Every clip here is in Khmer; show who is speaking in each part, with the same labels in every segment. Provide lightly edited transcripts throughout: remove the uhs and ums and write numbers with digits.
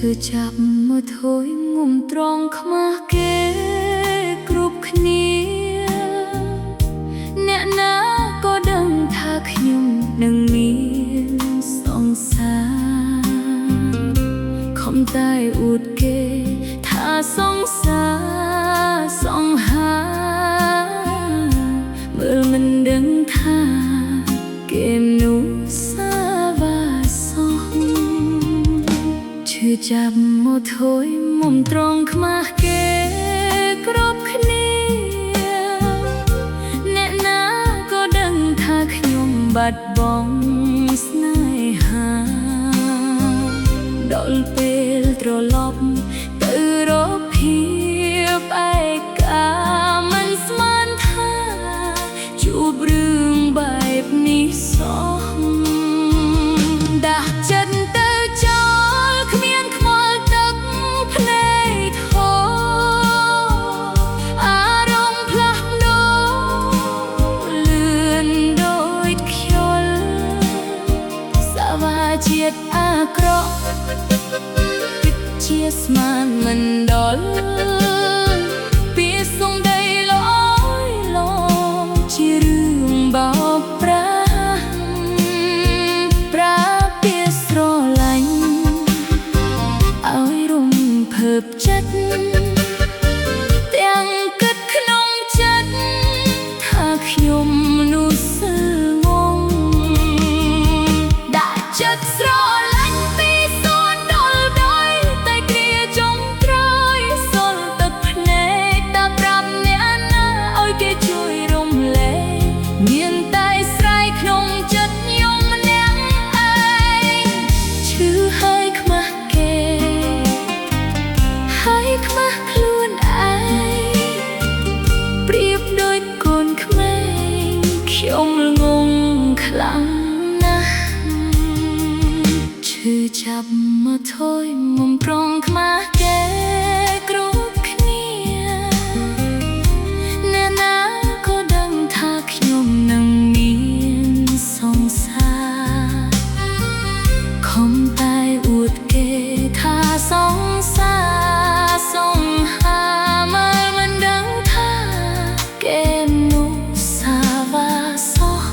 Speaker 1: ឈើចាប់មើលថយងុំត្រង់ខ្មាស់គេគ្រប់គ្នាអ្នកណាក៏ដឹងថាខ្ញុំនឹងមានសង្សារខំតែអួតគេថាសង្សារសង្ហាមើលមិនដឹងថាគេនោះសាវ៉ាសោះឈឺចាប់មកថយមុំត្រង់ខ្មាស់គេគ្រប់គ្នាអ្នកណាក៏ដឹងថាខ្ញុំបាត់បង់ស្នេហាដល់ពេលត្រឡប់ទៅរកភាពឯកាមិនស្មានថាជួបរឿងបែបនេះសោះដាក់ចិត្តទៅចោលគ្មានខ្មល់ទឹកភ្នែកធោអារម្មណ៍ផ្លាស់ប្ដូរលឿនដូចខ្យល់សាវ៉ាជាតិអាក្រក់ពិតជាស្មានមិនដល់ពីសំដីល្អឡងជារឿងបោកប្រាស់ប្រាពីស្រឡាញ់ឲ្យរំភើបចិត្តទាំងគិតក្នុងចិត្តថាខ្ញុំនោះសើងងដាក់ចិត្តស្រឡាញ់ពីសួនដល់ដោយតែគ្រាចុងក្រោយសល់ទឹកភ្នែកតាប្រាប់អ្នកណាឲ្យគេជួយរំលែកមានតែស្រ័យក្នុងចិត្តខ្ញុំម្នាក់ឯងឈឺហើយខ្មាស់គេហើយខ្មាស់ខ្លួនឯងប្រៀបដូចកូនក្មេងខ្ញុំងងខ្លាំងណាស់ឈឺចាប់មកថយមុំប្រងខ្មាស់គេគ្រប់គ្នាអ្នកណាក៏ដឹងថាខ្ញុំនឹងមានសង្សារខំតែអួតគេថាសង្សារសង្ហាមើលមិនដឹងថាគេនោះសាវ៉ាសោះ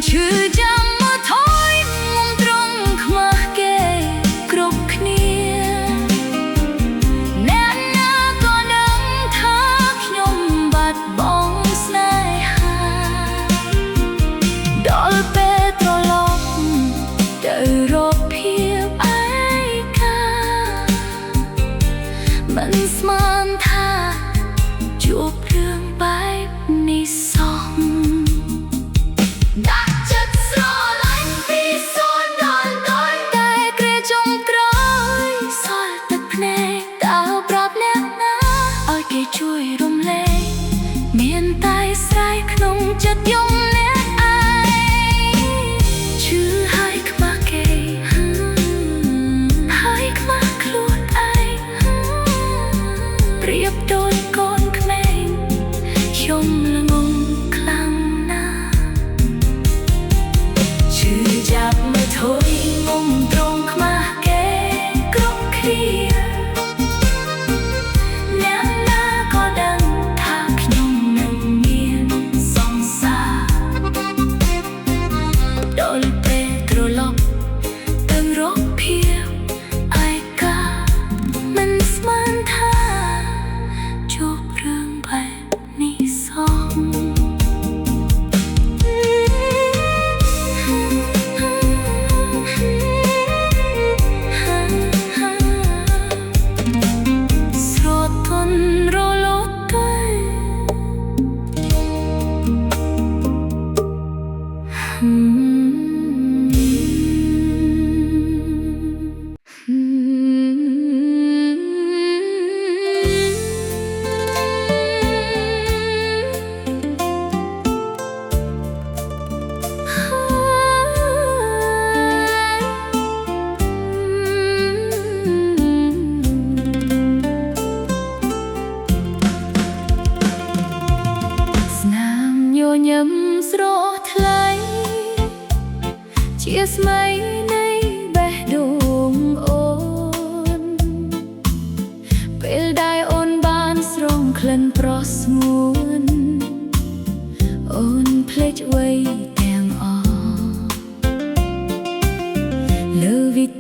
Speaker 1: ឈឺចាំមកថយមុំត្រង់ខ្មាស់គេគ្រប់គ្នា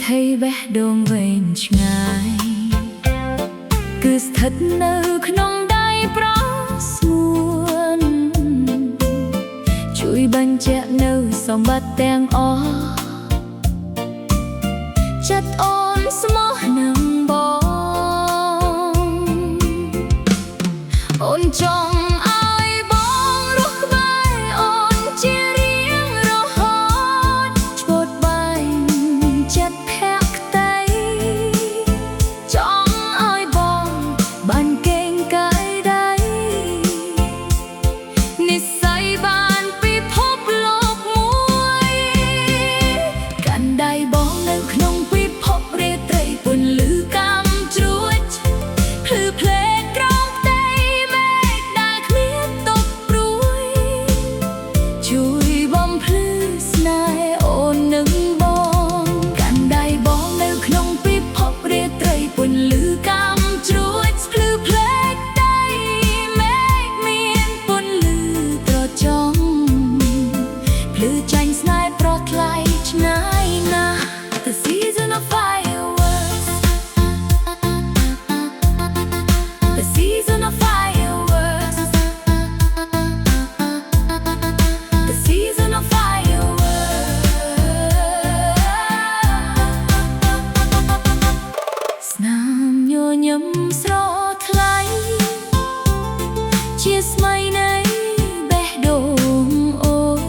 Speaker 1: ថីបេះដូងវែងឆ្ងាយគឺស្ថិតនៅក្នុងដៃប្រស្ងួនជួយបញ្ជាក់នៅសម្បត្តិទាំងអស់ចិត្តអូនស្មោះនឹងបងអូនចង់ឲ្យបងរស់ក្បែរអូនជារៀងរហូតឆ្ពោតបែងចិត្តភក្តីចង់ឲ្យបងបានកេងកាយដៃនិស្ស័យបានពិភពលោកមួយកាន់ដៃបងនៅក្នុងពិភពរាត្រីពន្លឺកាំជ្រួចភ្លឺភ្លែកក្រោមផ្ទៃមេឃដែលគ្មានទុកព្រួយជួយបំភ្លឺស្នេហ៍អូននឹងបងកាន់ដៃបងនៅក្នុងពិភពរាត្រីពន្លឺកាំជ្រួចភ្លឺភ្លែកដៃមេឃមានពន្លឺត្រចង់ភ្លឺចាញ់ស្នេហ៍ប្រថ្លៃឆ្ងាយណាស់ The season of fireworks The season of fireworks The season of fireworks ស្នាមញញឹមស្រថ្លៃជាស្មៃនៃបេះដូងអូន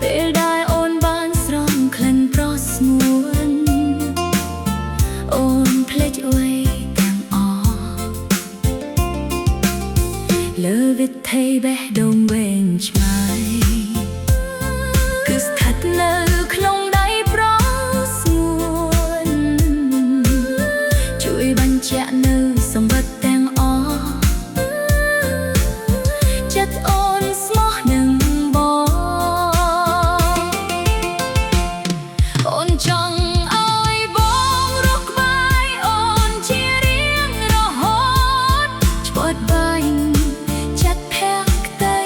Speaker 1: ពេលដែលអូនបានស្រង់ក្លិនប្រស្ងួនអូនភ្លេចអ្វីទាំងអស់លើវិថីបេះដូងវែងឆ្ងាយគឺស្ថិតនៅក្នុងដៃប្រស្ងួនជួយបញ្ជាក់នៅសម្បត្តិទាំងអស់ចិត្តអូនស្មោះនឹងបងអូនចង់ឲ្យបងរស់ក្បែរអូនជារៀងរហូតឆ្ពោតបែងចិត្តភក្តី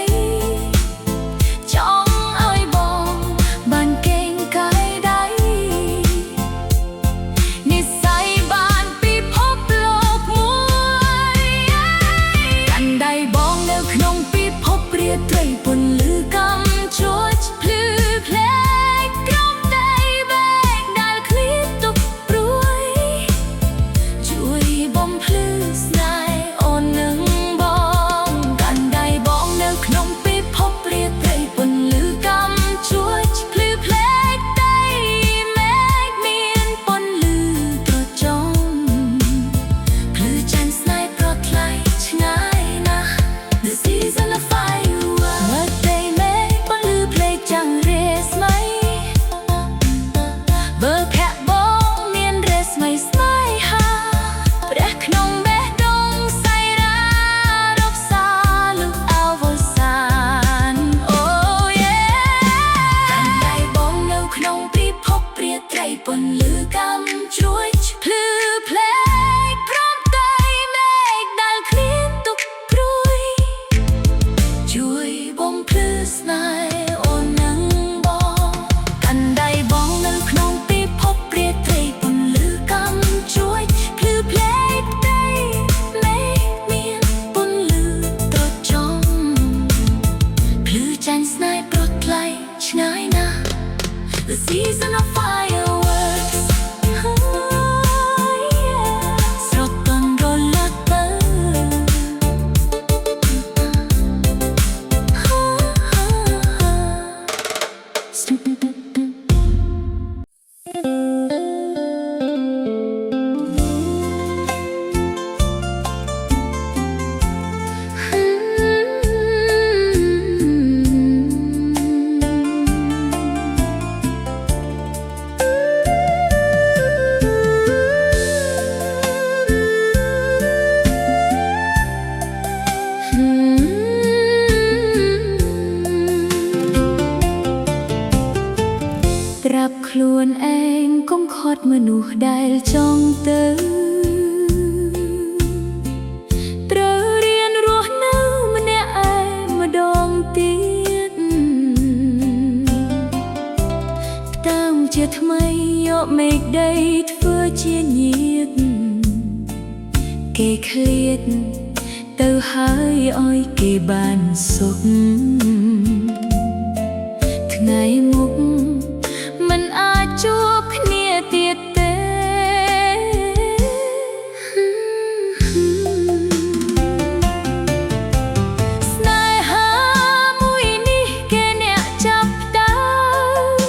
Speaker 1: ចង់ឲ្យបងបានកេងកាយដៃនិស្ស័យបានពិភពលោកមួយកាន់ដៃបងនៅក្នុងពិភពរាត្រីពន្លឺកាំជ្រួចភ្លឺភ្លែកក្រោមដីមេឃដែលគ្មានទុកព្រួយជួយបំភ្លឺស្នេហ៍អូននឹងបងកាន់ដៃបងនៅក្នុងពិភពរាត្រីពន្លឺកាំជ្រួចភ្លឺភ្លែកដីមេឃមានពន្លឺត្រចង់ភ្លឺចាញ់ស្នេហ៍ប្រថ្លៃឆ្ងាយណាស់ The season of fireworks មើលដីមេឃពន្លឺភ្លេចចាំងរេស្មៃបើភ័ក្របងមានរេស្មៃស្នេហាព្រះក្នុងបេះដូងសៃរារកសាលុអវសានអូយេកាន់ដៃបងនៅក្នុងពិភពរាត្រីពន្លឺកាំជ្រួចភ្លឺភ្លែកក្រោមដីមេឃដែលគ្មានទុកព្រួយជួយបំភ្លឺស្នេហ៍អូននឹងបងកាន់ដៃបងនៅក្នុងពិភពរាត្រីពន្លឺកាំជ្រួចភ្លឺភ្លែកដីមេឃមានពន្លឺត្រចង់ភ្លឺចាញ់ស្នេហ៍ប្រថ្លៃឆ្ងាយណាស់ The season of fireworks ស្រទន់រលត់ទៅត្រាប់ខ្លួនឯងកុំខត់មនុស្សដែលចង់ទៅត្រូវរៀនរស់នៅម្នាក់ឯងម្ដងទៀតតាមជា ថ្មីយកមេឃដីធ្វើជាញៀកគេឃ្លាតទៅហើយឲ្យគេបានសុខថ្ងៃមុខមិនអាចជួបគ្នាទៀតទេស្នេហាមួយនេះគេអ្នកចាប់ដើម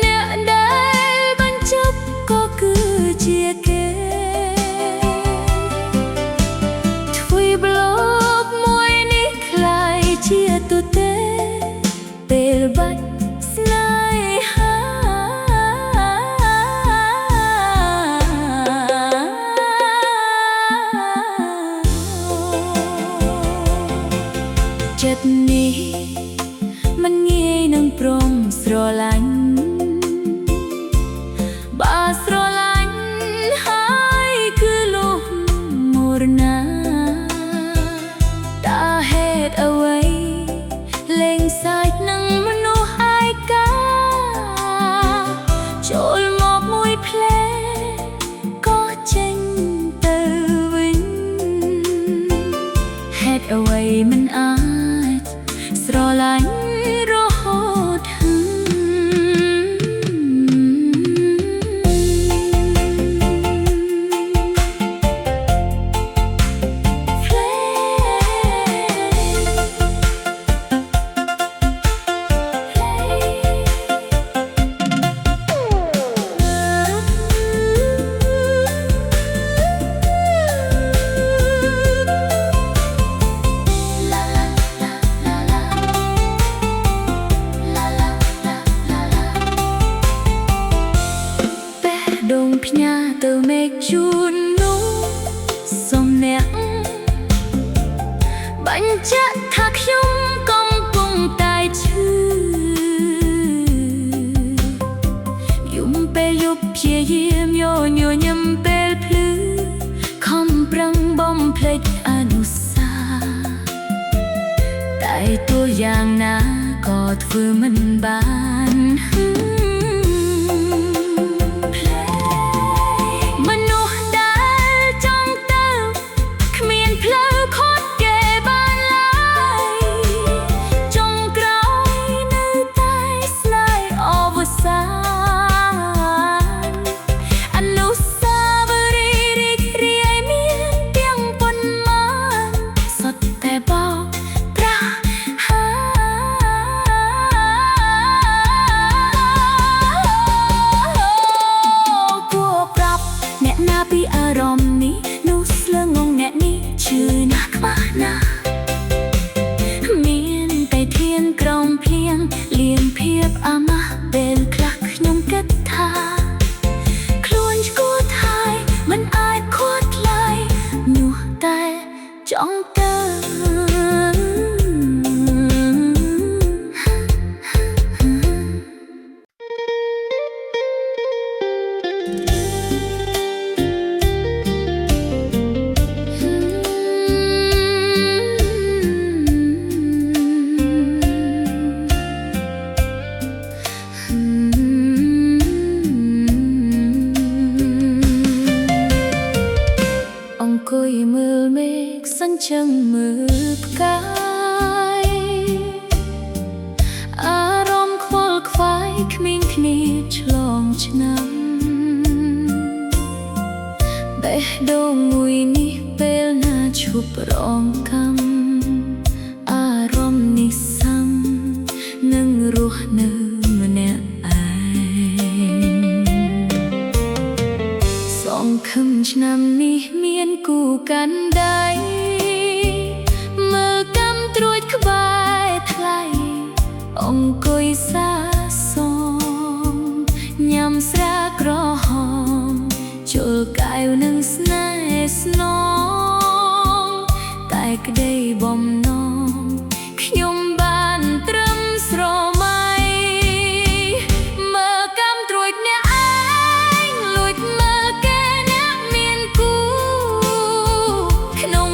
Speaker 1: អ្នកដែលបញ្ចប់ក៏គឺជាគេទូទេពេលបាច់ស្នេហាចិត្តនេះមិនងាយនឹងព្រមស្រឡាញ់បើស្រឡាញ់ហើយគឺលុះមរណាតើហេតុអ្វីលេងសើចនឹងមនុស្សឯកាចូលមកមួយភ្លែក៏ចេញទៅវិញហេតុអ្វីមិនអាចស្រឡាញ់រហូតដងផ្ញើទៅមេឃជូននោះសុំអ្នកបញ្ជាក់ថាខ្ញុំកំពុងតែឈឺយំពេលយប់ព្យាយាមញញឹមពេលភ្លឺខំប្រឹងបំភ្លេចអនុសាតែទោះយ៉ាងណាក៏ធ្វើមិនបានពីអារម្មណ៍នេះនោះស្លើងងអ្នកនេះឈឺណាស់ខ្មាស់ណាស់មានតែធានក្រំភ្លៀងលៀងភាពអាម៉ាស់ពេលខ្លះខ្ញុំគិតថាខ្លួនឈួតហើយមិនអាចខួតឡើយនោះតែចង់ទៅអង្គុយមើលមេឃសិនចឹងមើលផ្កាយអារម្មណ៍ខ្វល់ខ្វាយគ្មានគ្នាឆ្លងឆ្នាំបេះដូងមួយនេះពេលណាឈប់រងកម្មអារម្មណ៍នេះសាំនឹងរស់នៅម្នាក់ឯងសងខឹមឆ្នាំនេះមានគូកាន់ដៃមើលកម្មត្រួចក្បែរថ្លៃអង្គុយសាសងញ៉ាំស្រាក្រហមជល់កែវនឹងស្នេហ៍ស្នងតែក្តីបំណងខ្ញុំបានត្រឹមស្រមៃមើលកម្មត្រួចអ្នកឯងលួចមើលគេអ្នកមានគូក្នុង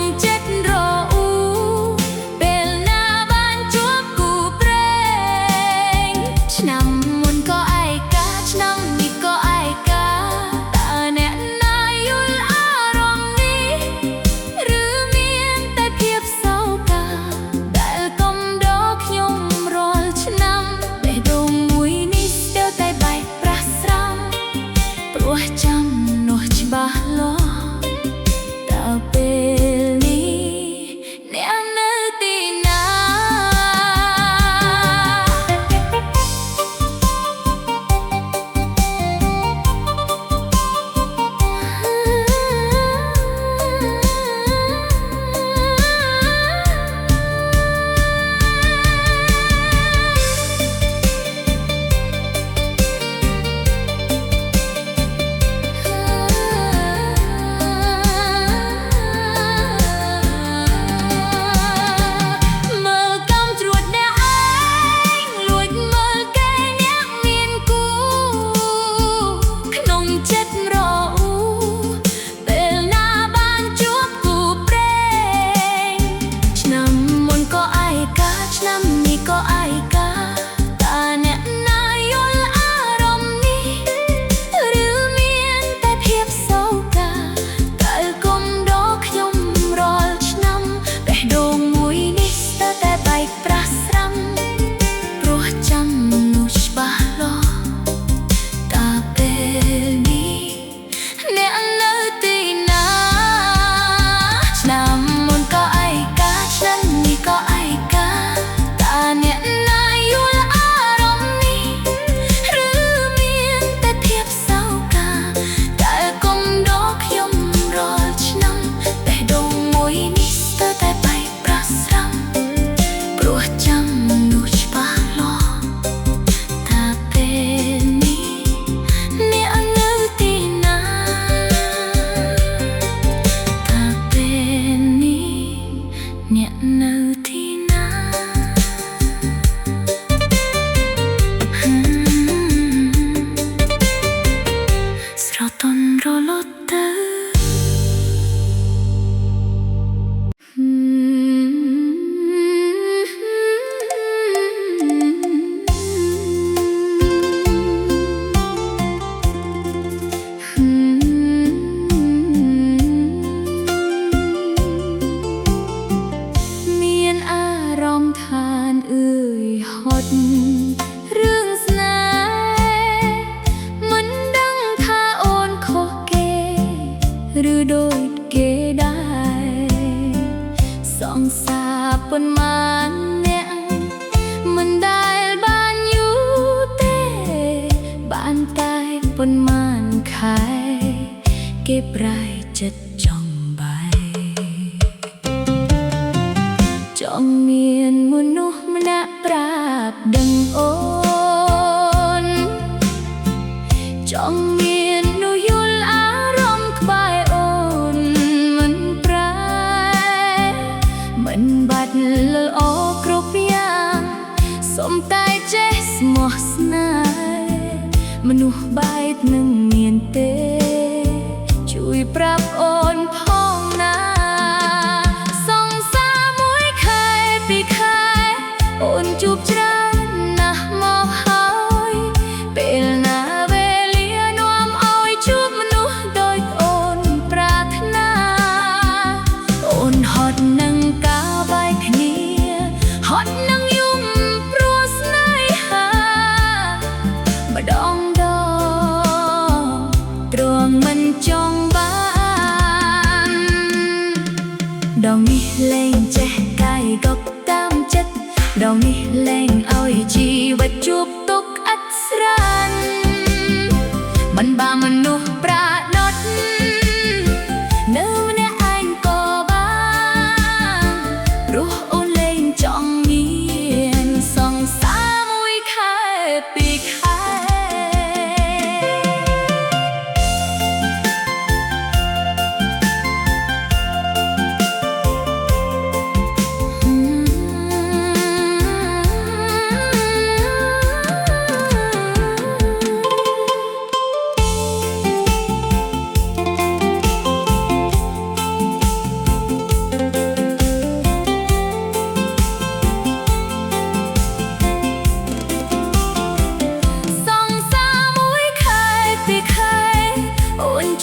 Speaker 1: ប៉ុន្មានខែគេប្រែចិត្តចង់បាយចង់មានមនុស្សម្នាក់ប្រាប់ដឹងអូនចង់មាននោះយល់អារម្មណ៍ក្បែរអូនមិនប្រែមិនបាច់ល្អគ្រប់យ៉ាងសុំតែចេះស្មោះស្នេហ៍មនុស្សបែបនឹងមានទេជួយប្រាប់អូនផងណាសង្សារមួយខែពីរខែអូនជួបច្រើនណាស់មកហើយពេលណាវេលានាំឲ្យជួបមនុស្សដូចអូនប្រាថ្នាអូនហត់នឹងការបែកគ្នាហត់នឹងយំព្រោះស្នេហាម្ដងទ្រង់មិនចង់បានដងនេះលែងចេះកាយក៏តាមចិត្តដងនេះលែងឲ្យជីវិតជួបទុក្ខឥតស្រានមិនបានមនុស្សប្រាណត់នៅម្នាក់ឯងក៏បានព្រោះអូនលែងចង់មានសង្សារមួយខែពីរខែ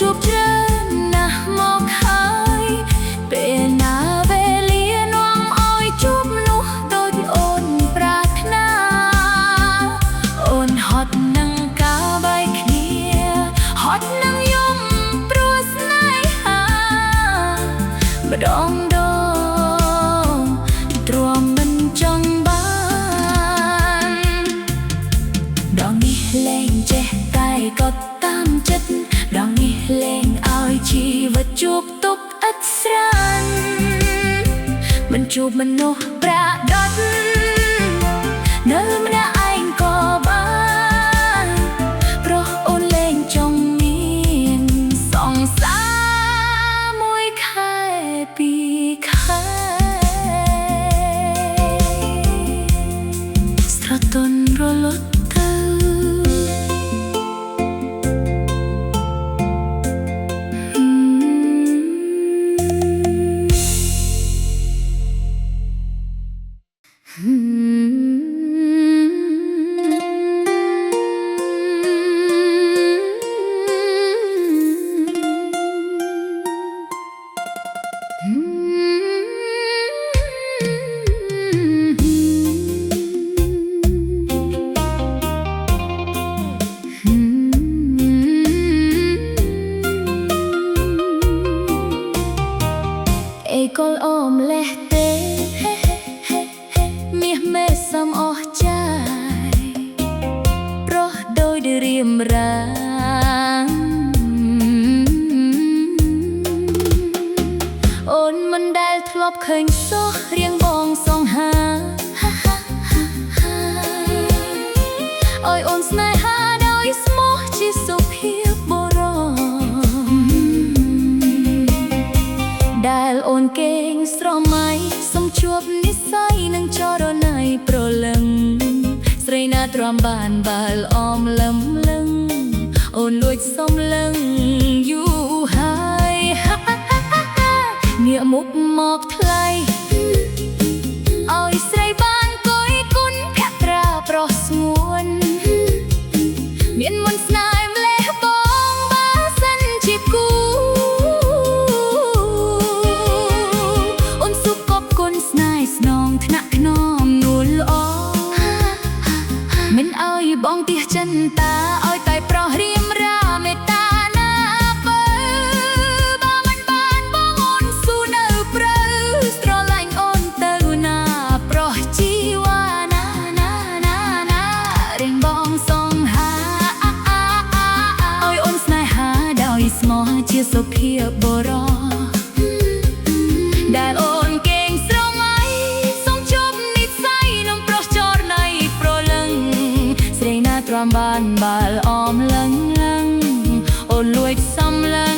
Speaker 1: ជួបច្រើនណាស់មកហើយពេលណាវេលានាំឲ្យជួបមនុស្សដូចអូនប្រាថ្នាអូនហត់នឹងការបែកគ្នាហត់នឹងយំព្រោះស្នេហាម្ដងទ្រាំមិនចង់បានដងនេះលែងចេះតែក៏តាមចិត្តដងនេះលែងឲ្យជីវិតជួបទុក្ខឥតស្រានមិនជួបមនុស្សប្រាដត់នៅម្នាក់ឯងក៏បានព្រោះអូនលែងចង់មានសង្សារមួយខែពីរខែស្រទន់រលត់កលអមលេះទេមាសមេសំអស់ចាយប្រុសដោយរៀមរាងអូនមិនដែលធ្លាប់ឃើញសោះរៀងបងសង្ហាឲ្យអូនស្នេហាដោយស្មោះជាសុភាពបុរសដែលអូនកេងស្រមៃសំជួបនិស្ស័យនឹងចរណៃប្រលឹងស្រីណាទ្រាំបានបាល់អមលឹមលឹងអូនលួចសំលឹងយូរហើយងាកមុខមកថ្លៃឲ្យស្រីបានគយគុណភក្ត្រាប្រុសស្ងួនមានមន្តស្នេហ៍ម្លេះបងបើសិនជាគូស្នេហ៍ស្នងថ្នាក់ខ្នងនួលល្អមិនឲ្យបងទះចិនតាឲ្យតែប្រុសរៀមរាមេត្តាណាបើមិនបានបងអូនស៊ូនៅព្រៅស្រឡាញ់អូនទៅណាប្រុសជីវ៉ាណារៀងបងសងហា ជាសុភាបរោដែលអូនเก่งស្រមៃសូមជប់និស្ស័យនឹងប្រុសចរណៃប្រលឹងស្រីណាទ្រាំបានបាល់អមលឹងអូនលួចសំលឹង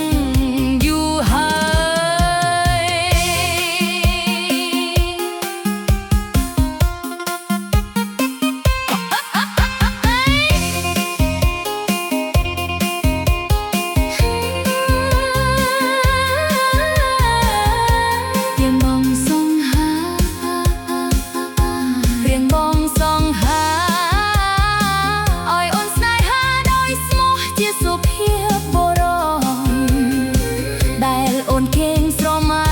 Speaker 1: យូរហើយរៀងបងសងហារៀងបងសងហាឲ្យអូនស្នេហាដោយស្មោះជាសុភាបរោដែលអូនเก่งស្រមៃ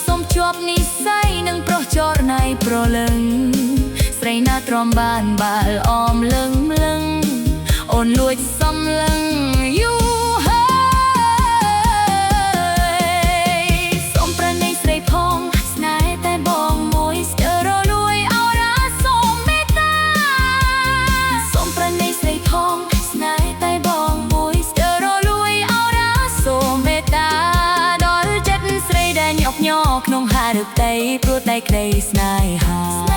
Speaker 1: សូមជាប់និស្ស័យនឹងប្រុសចរណៃប្រលឹងស្រីណាទ្រាំបានបាល់អមលឹងអូនលួចសំលឹងយូរហើយសូមប្រណីស្រីផងស្នេហ៍តែបងមួយស្ទើរលួយអរ៉ាសូមមេត្តាសូមប្រណីស្រីផងស្នេហ៍តែបងមួយស្ទើរលួយអរ៉ាសូមមេត្តាដល់ចិត្តស្រីដែលញាប់ញ័រក្នុងហារតីព្រោះតែក្តីស្នេហា